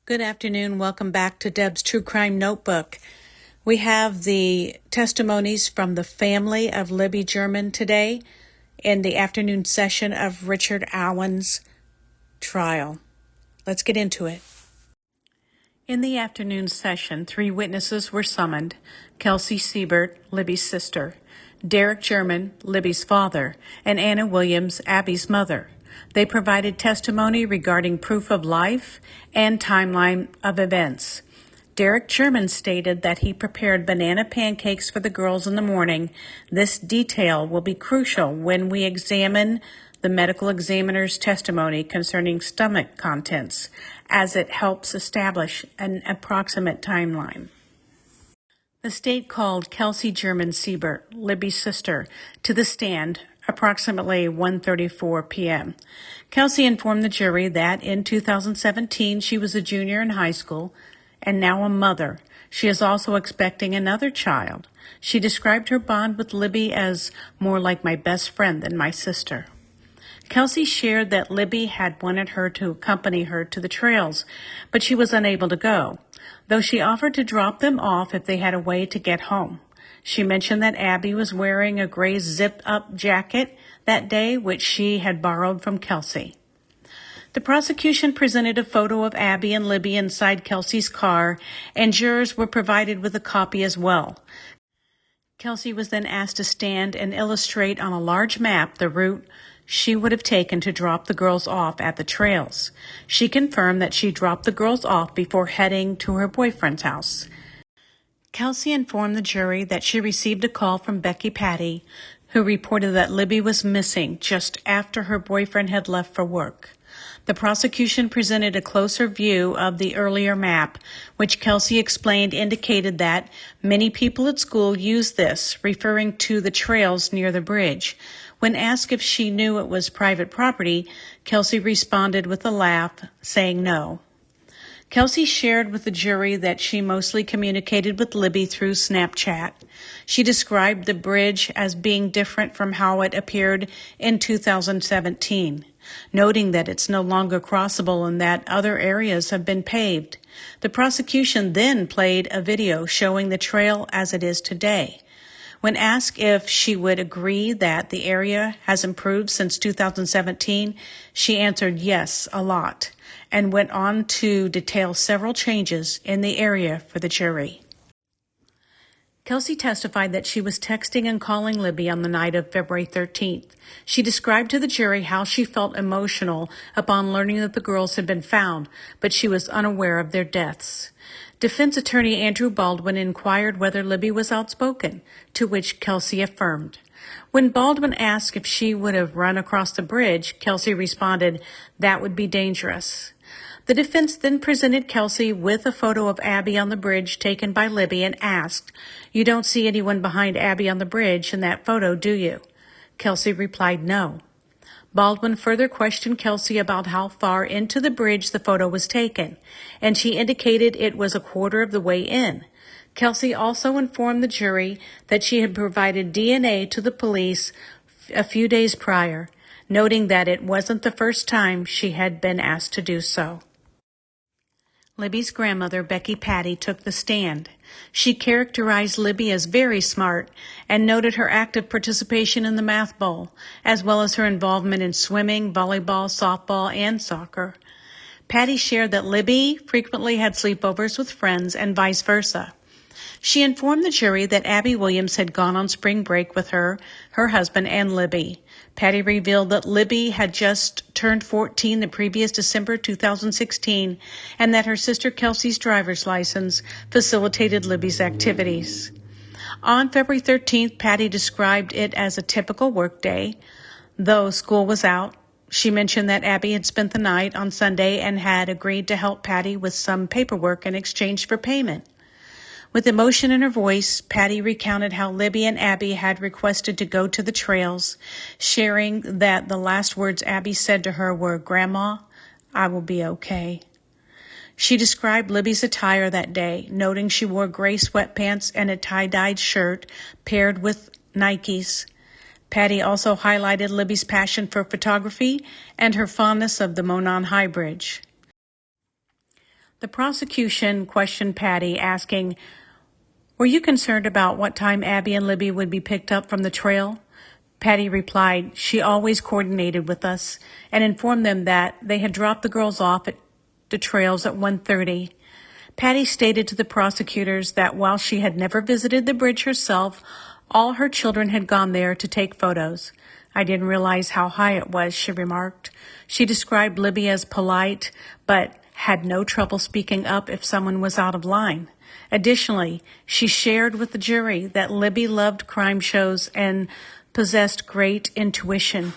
Good afternoon. Welcome back to Deb's True Crime Notebook. We have the testimonies from the family of Libby German today in the afternoon session of Richard Allen's trial. Let's get into it. In the afternoon session, 3 witnesses were summoned: Kelsey Siebert, Libby's sister; Derek German, Libby's father; and Anna Williams, Abby's mother. They provided testimony regarding proof of life and timeline of events. Derek German stated that he prepared banana pancakes for the girls in the morning. This detail will be crucial when we examine the medical examiner's testimony concerning stomach contents, as it helps establish an approximate timeline. The state called Kelsey German Siebert, Libby's sister, to the stand approximately 1:34 p.m. Kelsey informed the jury that in 2017 she was a junior in high school and now a mother. She is also expecting another child. She described her bond with Libby as more like my best friend than my sister. Kelsey shared that Libby had wanted her to accompany her to the trails, but she was unable to go, though she offered to drop them off if they had a way to get home. She mentioned that Abby was wearing a gray zip-up jacket that day, which she had borrowed from Kelsey. The prosecution presented a photo of Abby and Libby inside Kelsey's car, and jurors were provided with a copy as well. Kelsey was then asked to stand and illustrate on a large map the route she would have taken to drop the girls off at the trails. She confirmed that she dropped the girls off before heading to her boyfriend's house. Kelsey informed the jury that she received a call from Becky Patty, who reported that Libby was missing just after her boyfriend had left for work. The prosecution presented a closer view of the earlier map, which Kelsey explained indicated that many people at school use this, referring to the trails near the bridge. When asked if she knew it was private property, Kelsey responded with a laugh, saying no. Kelsey shared with the jury that she mostly communicated with Libby through Snapchat. She described the bridge as being different from how it appeared in 2017, noting that it's no longer crossable and that other areas have been paved. The prosecution then played a video showing the trail as it is today. When asked if she would agree that the area has improved since 2017, she answered yes, a lot, and went on to detail several changes in the area for the jury. Kelsey testified that she was texting and calling Libby on the night of February 13th. She described to the jury how she felt emotional upon learning that the girls had been found, but she was unaware of their deaths. Defense attorney Andrew Baldwin inquired whether Libby was outspoken, to which Kelsey affirmed. When Baldwin asked if she would have run across the bridge, Kelsey responded, "That would be dangerous." The defense then presented Kelsey with a photo of Abby on the bridge taken by Libby and asked, "You don't see anyone behind Abby on the bridge in that photo, do you?" Kelsey replied no. Baldwin further questioned Kelsey about how far into the bridge the photo was taken, and she indicated it was a quarter of the way in. Kelsey also informed the jury that she had provided DNA to the police a few days prior, noting that it wasn't the first time she had been asked to do so. Libby's grandmother, Becky Patty, took the stand. She characterized Libby as very smart and noted her active participation in the math bowl, as well as her involvement in swimming, volleyball, softball, and soccer. Patty shared that Libby frequently had sleepovers with friends and vice versa. She informed the jury that Abby Williams had gone on spring break with her husband, and Libby. Patty revealed that Libby had just turned 14 the previous December 2016, and that her sister Kelsey's driver's license facilitated Libby's activities. On February 13th, Patty described it as a typical workday. Though school was out, she mentioned that Abby had spent the night on Sunday and had agreed to help Patty with some paperwork in exchange for payment. With emotion in her voice, Patty recounted how Libby and Abby had requested to go to the trails, sharing that the last words Abby said to her were, "Grandma, I will be okay." She described Libby's attire that day, noting she wore gray sweatpants and a tie-dyed shirt paired with Nikes. Patty also highlighted Libby's passion for photography and her fondness of the Monon High Bridge. The prosecution questioned Patty, asking, "Were you concerned about what time Abby and Libby would be picked up from the trail?" Patty replied, "She always coordinated with us and informed them that they had dropped the girls off at the trails at 1:30. Patty stated to the prosecutors that while she had never visited the bridge herself, all her children had gone there to take photos. "I didn't realize how high it was," she remarked. She described Libby as polite, but had no trouble speaking up if someone was out of line. Additionally, she shared with the jury that Libby loved crime shows and possessed great intuition.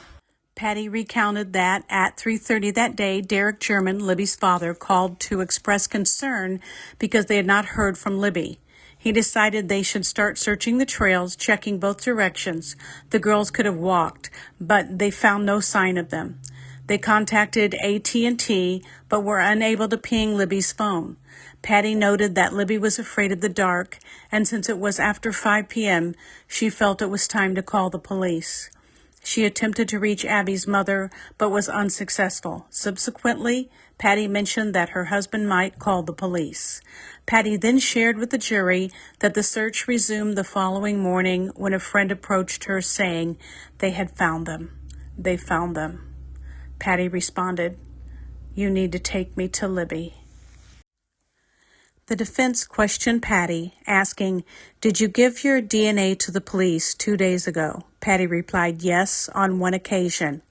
Patty recounted that at 3:30 that day, Derek German, Libby's father, called to express concern because they had not heard from Libby. He decided they should start searching the trails, checking both directions. The girls could have walked, but they found no sign of them. They contacted AT&T, but were unable to ping Libby's phone. Patty noted that Libby was afraid of the dark, and since it was after 5 p.m., she felt it was time to call the police. She attempted to reach Abby's mother, but was unsuccessful. Subsequently, Patty mentioned that her husband might call the police. Patty then shared with the jury that the search resumed the following morning when a friend approached her saying they had found them. They found them. Patty responded, "You need to take me to Libby." The defense questioned Patty, asking, "Did you give your DNA to the police 2 days ago?" Patty replied, "Yes, on one occasion."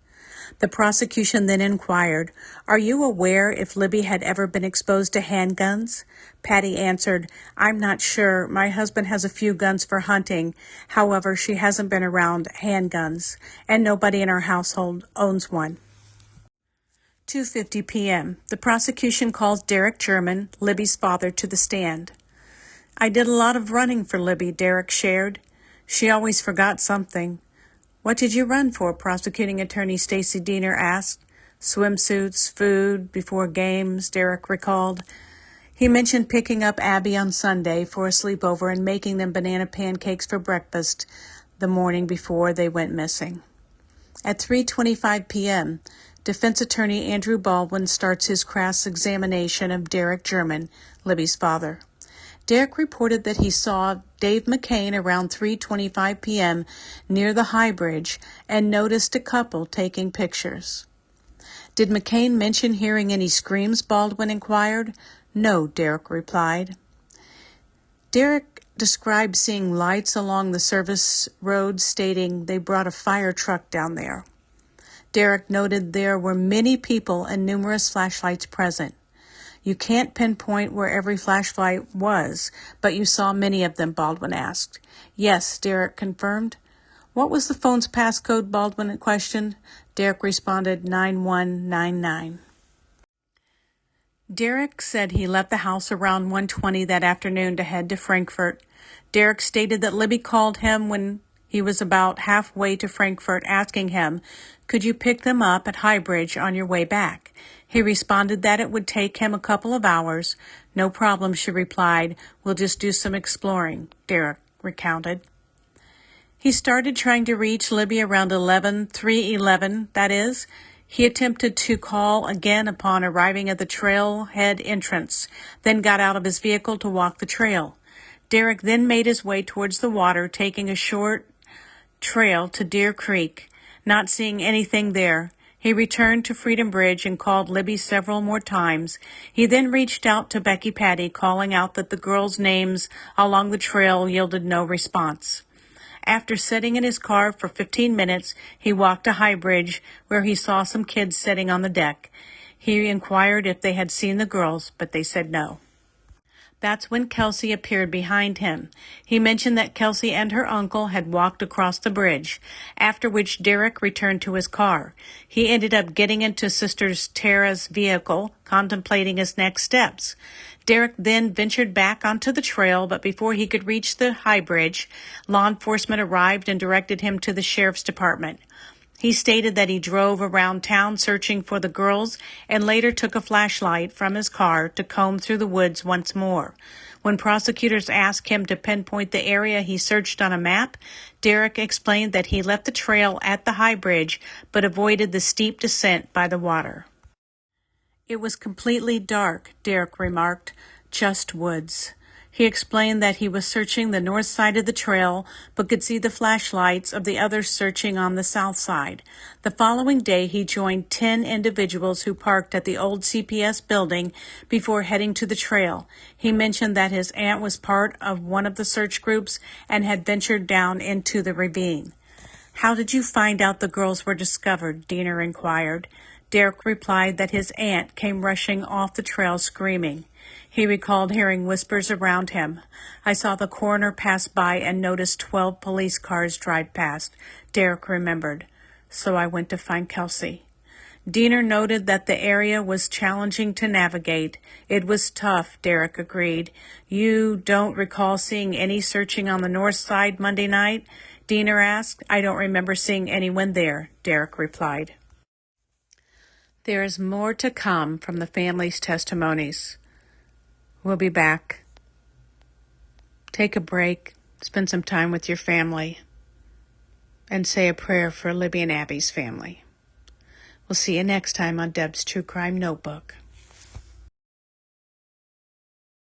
The prosecution then inquired, "Are you aware if Libby had ever been exposed to handguns?" Patty answered, "I'm not sure. My husband has a few guns for hunting. However, she hasn't been around handguns, and nobody in our household owns one." 2:50 p.m. The prosecution calls Derek German, Libby's father, to the stand. "I did a lot of running for Libby," Derek shared. "She always forgot something." "What did you run for?" Prosecuting attorney Stacy Diener asked. "Swimsuits, food, before games," Derek recalled. He mentioned picking up Abby on Sunday for a sleepover and making them banana pancakes for breakfast the morning before they went missing. At 3:25 p.m., defense attorney Andrew Baldwin starts his cross-examination of Derek German, Libby's father. Derek reported that he saw Dave McCain around 3:25 p.m. near the High Bridge and noticed a couple taking pictures. "Did McCain mention hearing any screams?" Baldwin inquired. "No," Derek replied. Derek described seeing lights along the service road, stating they brought a fire truck down there. Derek noted there were many people and numerous flashlights present. "You can't pinpoint where every flashlight was, but you saw many of them?" Baldwin asked. "Yes," Derek confirmed. "What was the phone's passcode?" Baldwin questioned. Derek responded, 9199. Derek said he left the house around 1:20 that afternoon to head to Frankfort. Derek stated that Libby called him when he was about halfway to Frankfort, asking him, "Could you pick them up at High Bridge on your way back?" He responded that it would take him a couple of hours. "No problem," she replied. "We'll just do some exploring," Derek recounted. He started trying to reach Libby around 3:11, that is. He attempted to call again upon arriving at the trailhead entrance, then got out of his vehicle to walk the trail. Derek then made his way towards the water, taking a short trail to Deer Creek. Not seeing anything there, he returned to Freedom Bridge and called Libby several more times. He then reached out to Becky Patty, calling out that the girls' names along the trail yielded no response. After sitting in his car for 15 minutes, he walked to High Bridge, where he saw some kids sitting on the deck. He inquired if they had seen the girls, but they said no. That's when Kelsey appeared behind him. He mentioned that Kelsey and her uncle had walked across the bridge, after which Derek returned to his car. He ended up getting into Sister Tara's vehicle, contemplating his next steps. Derek then ventured back onto the trail, but before he could reach the High Bridge, law enforcement arrived and directed him to the sheriff's department. He stated that he drove around town searching for the girls and later took a flashlight from his car to comb through the woods once more. When prosecutors asked him to pinpoint the area he searched on a map, Derek explained that he left the trail at the High Bridge but avoided the steep descent by the water. It was completely dark, Derek remarked. Just woods. He explained that he was searching the north side of the trail, but could see the flashlights of the others searching on the south side. The following day, he joined 10 individuals who parked at the old CPS building before heading to the trail. He mentioned that his aunt was part of one of the search groups and had ventured down into the ravine. "How did you find out the girls were discovered?" Diener inquired. Derek replied that his aunt came rushing off the trail screaming. He recalled hearing whispers around him. "I saw the coroner pass by and noticed 12 police cars drive past," Derek remembered. "So I went to find Kelsey." Diener noted that the area was challenging to navigate. "It was tough," Derek agreed. "You don't recall seeing any searching on the north side Monday night?" Diener asked. "I don't remember seeing anyone there," Derek replied. There is more to come from the family's testimonies. We'll be back. Take a break, spend some time with your family, and say a prayer for Libby and Abby's family. We'll see you next time on Deb's True Crime Notebook.